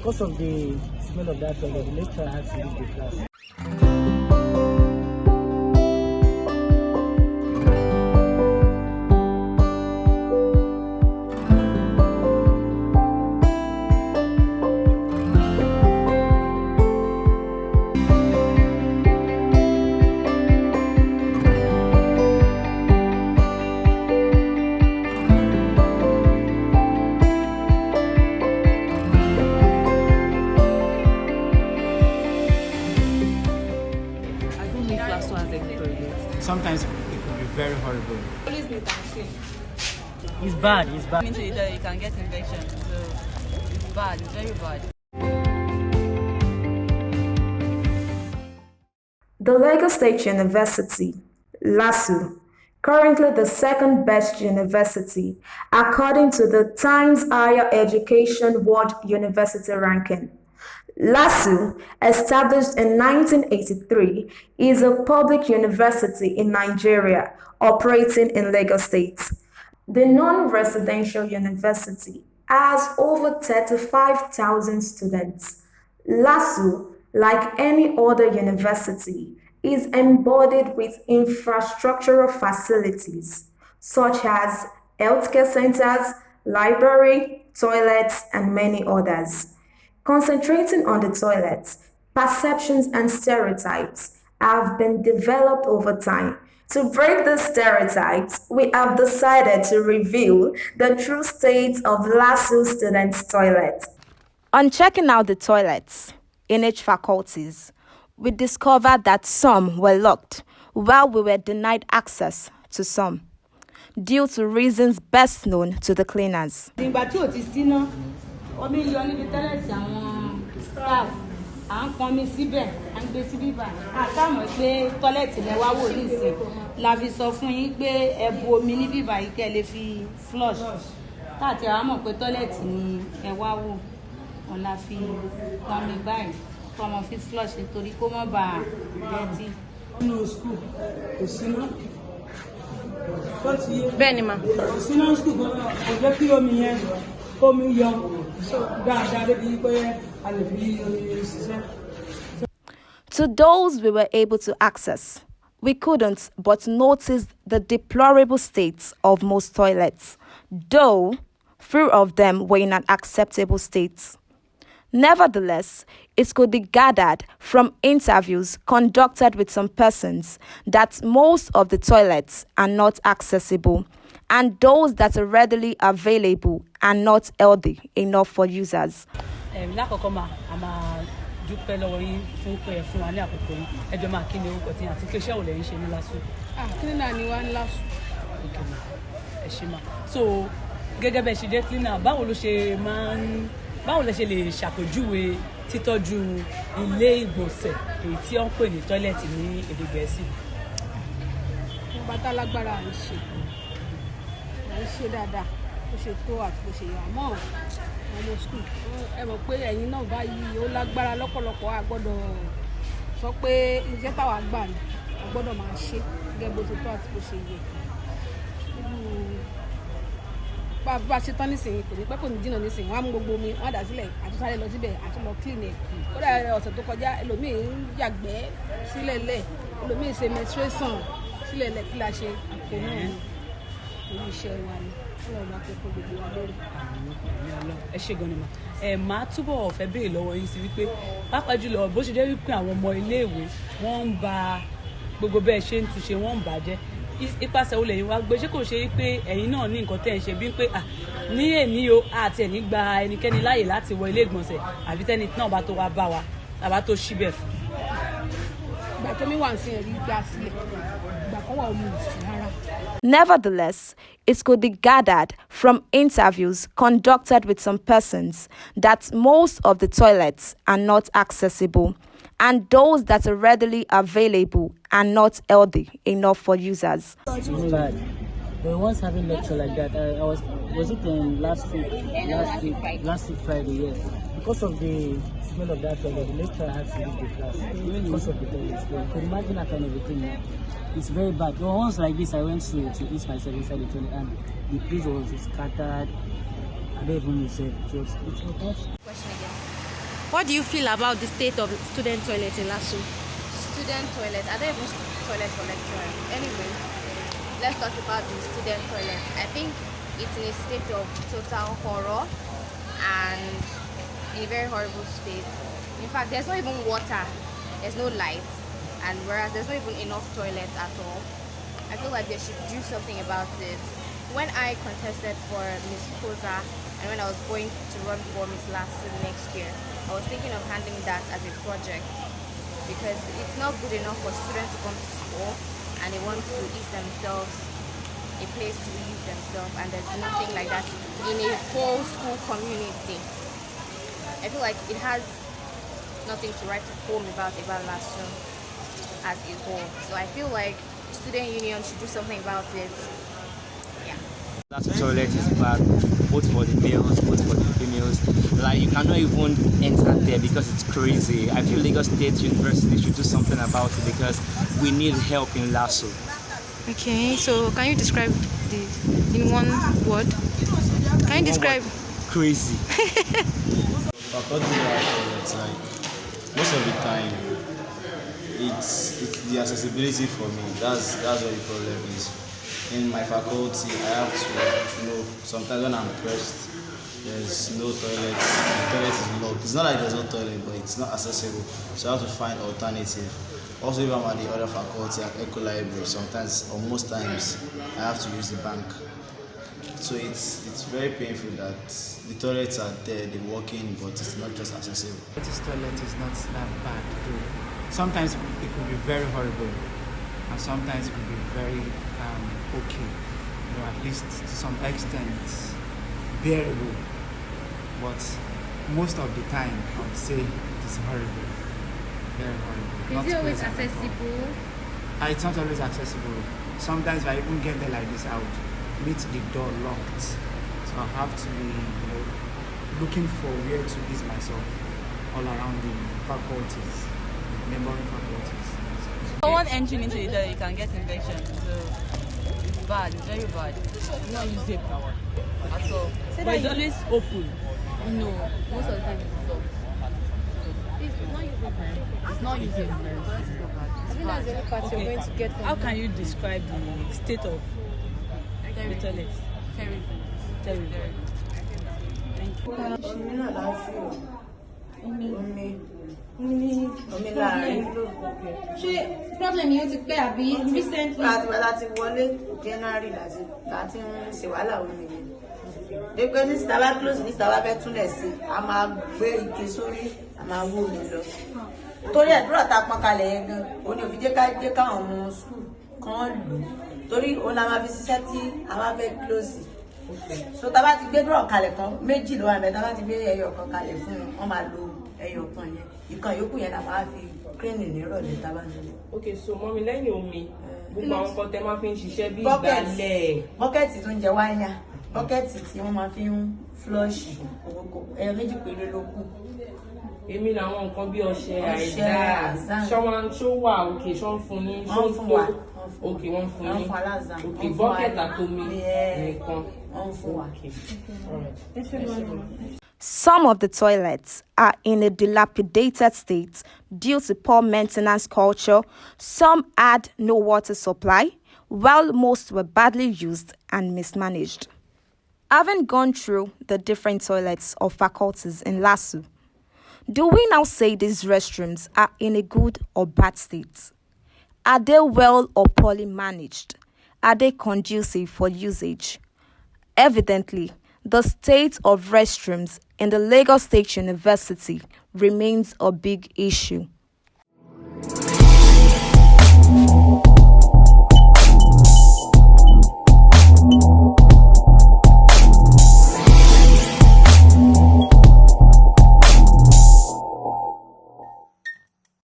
Because of the smell of that toilet, the lecturer had to leave the class. Sometimes it could be very horrible. Always need machine. It's bad, it's bad. Into it, you can get infection. So it's bad, it's very bad. The Lagos State University, LASU, currently the second best university according to the Times Higher Education World University Ranking. LASU, established in 1983, is a public university in Nigeria operating in Lagos State. The non-residential university has over 35,000 students. LASU, like any other university, is embodied with infrastructural facilities such as healthcare centers, library, toilets, and many others. Concentrating on the toilets, perceptions and stereotypes have been developed over time. To break the stereotypes, we have decided to reveal the true state of LASU students' toilets. On checking out the toilets in each faculties, we discovered that some were locked while we were denied access to some, due to reasons best known to the cleaners. Omi yọ níbi tẹ́lẹ̀tì àwọn staff à ń pọnmi síbẹ̀ à ń gbé síbí bá àtàmọ̀ pé tọ́lẹ̀tì lẹ wá wò nísìn la fi sọ fún yín pé ẹ bu omi níbí báyìí kẹ́ lè fi flush táàtì àwọn mọ̀ pé tọ́lẹ̀tì ni ẹ wá wò wọn la fi pọnmi báyìí fọmọ fi flush nítorí kó má bàa dẹ́tí. Nínú school kò síná. Bẹ́ẹ̀ ni mà. Kò síná school gbọ́dọ̀ kò jẹ́ kí omi yẹn omi yọ dáadáa débi pé a lè fi ṣiṣẹ́. To those we were able to access, we couldn't but notice the deplorable states of most toilets, though few of them were in an acceptable state. Nevertheless, it could be gathered from interviews conducted with some persons that most of the toilets are not accessible, and those that are readily available are not healthy enough for users. Lákọ̀ọ́kọ́ a máa dúpẹ́ lọ́wọ́ yín fún pé ẹ fún wa ní àkókò yín. Ẹ jọ̀ọ́ máa kí ni orúkọ tí àti pé iṣẹ́ wo lẹ́yìn ṣe ní LASU? Cleaner ni wá ní LASU. Ẹ ṣé mà. So gẹ́gẹ́ bẹ́ẹ̀ ṣe jẹ́ cleaner, báwo lẹ ṣe lè ṣàpèjúwe títọ́jú ilé ìgbọ̀nsẹ̀ èyí tí wọ́n ń pè ní tọ́ílẹ̀tì ní èdè Gẹ̀ẹ́sì? Bàtà lágbára à ń ṣe dáadáa ó ṣe tó àti bó ṣe yẹ àmọ́ ọmọ skul ẹ mọ̀ pé ẹ̀yin náà báyìí ó lágbára lọ́pọ̀lọpọ̀ a gbọ́dọ̀ sọ pé iṣẹ́ táwa gbà ní a gbọ́dọ̀ máa ṣe gẹ́gẹ́ bó ṣe tó àti bó ṣe yẹ. Bá a ṣe tán nísìnyí kò ní pẹ́ kò ní jìnnà nísìnyí wọ́n á mú gbogbo omi wọ́n á dà sílẹ̀ àtúnṣe lọ síbẹ̀ àtúnlọ clean ẹ̀ kódà ọ̀sẹ̀ tó kọjá ẹlòmíì ń yàgbẹ́ sílẹ̀ lẹ̀ ẹlòmíì ṣe menstruation sílẹ̀ lẹ̀ kí la ṣe àpò náà ní orí iṣẹ́ wa ni ọlọ́run bá kókó gbogbo wa lórí. Ẹ ṣé gan ni mà. Màá túbọ̀ fẹ́ béèrè lọ́wọ́ yín sí wípé pàápàá jùlọ bó ṣe jẹ́ wípé àwọn ọmọ iléèwé wọ́n ń ba gbogbo bẹ́ẹ̀ ṣe ń túnṣe wọ́n ń bàjẹ́ ipasẹ̀ olè yín wá gbé ṣé kò ṣe wípé ẹ̀yin náà ní nǹkan tẹ́ ń ṣe bí pé ní èní o àti ẹ̀ní gba ẹnikẹ́ni láàyè láti wọ ilé ìgbọ̀nsẹ̀ àbí tẹ́ni náà bá tó wá bá wa tàbá tó ṣíbẹ̀ fún. Ìgbà tó mi wà ń sin ẹ̀rí gbà sílẹ̀ ìgbà kan wà omi ìsìn rárá. Nevertheless, it could be gathered from interviews conducted with some persons that most of the toilets are not accessible, and those that are readily available are not healthy enough for users. We were once having lecture like that. Was it last week Friday? Yes. Because of the smell of that toilet, the lecturer had to leave the class because of the toilet. You could imagine that kind of a thing. It's very bad. Well, once like this, I went to eat myself inside the toilet, and the place was scattered. I don't even know. It was Question again. What do you feel about the state of student toilets in LASU? Student toilets. I don't even toilets for lecturers. Anyways, let's talk about the student toilets. I think it's in a state of total horror and in a very horrible state. In fact, there's not even water, there's no lights, and whereas there's not even enough toilets at all. I feel like they should do something about it. When I contested for Miss Koza and when I was going to run for Miss LASU next year, I was thinking of handling that as a project because it's not good enough for students to come to school and they want to ease themselves, a place to relieve themselves, and there's nothing like that in a whole school community. I feel like it has nothing to write home about LASU as a whole. So I feel like student union should do something about it. Yeah. That toilet is bad, both for the males, both for the females. Like you cannot even enter there because it's crazy. I feel Lagos State University should do something about it because we need help in LASU. Okay, so can you describe in one word? Can you describe? Crazy. Faculty toilets, like most of the time, it's the accessibility for me. That's what the problem is. In my faculty, I have to, sometimes when I'm pressed, there's no toilet. The toilet is locked. It's not like there's no toilet, but it's not accessible. So I have to find alternative. Also, if I'm at the other faculty at Eco Library, sometimes or most times, I have to use the bank. So it's very painful that the toilets are there, they're working, but it's not just accessible. This toilet is not that bad though. Sometimes it could be very horrible, and sometimes it could be very okay, at least to some extent bearable. But most of the time, I would say it is horrible, very horrible. Is it always accessible? It's not always accessible. Sometimes if I even get there like this, I would meet the door locked. So I have to be, looking for where to ease myself all around the faculties, neighboring faculties. Someone entering into the toilet, you can get infection. So it's bad, it's very bad. It's not usable at all. But it's always open. No, most of the time it's locked. It's not usable. I think that's the only part you're going to get from How can you describe the state of the toilet? Terrible. Terrible. ṣé problem yìí ó ti pẹ́ àbí recently. láti wọlé January láti ń ṣe wàhálà omi yẹn dépẹ́ ní sítàbá close ní sítàbá fẹ́ túnlẹ̀ sí a máa gbé ike sórí a máa wó omi lọ torí àdúrà tá a pọn kalẹ̀ yẹn gan òní òfin jẹ́ káwọn ọmọ school kan lò torí òun la máa fi ṣiṣẹ́ tí a máa fẹ́ close so tá a bá ti gbé dúró kalẹ̀ kan méjì ló wà mẹ́ tá a bá ti gbé ẹyọ kan kalẹ̀ fún wọn máa lo ẹyọ kan yẹn ìkan yòókù yẹn la máa fi clean nírọ̀lẹ́ tá a bá ń lọ. Okay, so mọ́mi lẹ́yìn omi gbogbo àwọn kan tẹ́ máa fi ń ṣiṣẹ́ bí ìgbálẹ̀. bọ́kẹ́tì tó ń jẹ wáyà bọ́kẹ́tì tí wọ́n máa fi ń flush ẹyọ méjì péré ló kù. Èmi làwọn nǹkan bí ọṣẹ àìsàn ṣó wà òkè ṣó ń fún yín ṣó ń tó òkè wọ́n fún yín òkè bọ́kẹ́tì àtomi nìkan wọ́n fún wa. Some of the toilets are in a dilapidated state due to poor maintenance culture. Some had no water supply, while most were badly used and mismanaged. Having gone through the different toilets of faculties in LASU, do we now say these restrooms are in a good or bad state? Are they well or poorly managed? Are they conducive for usage? Evidently, the state of restrooms in the Lagos State University remains a big issue.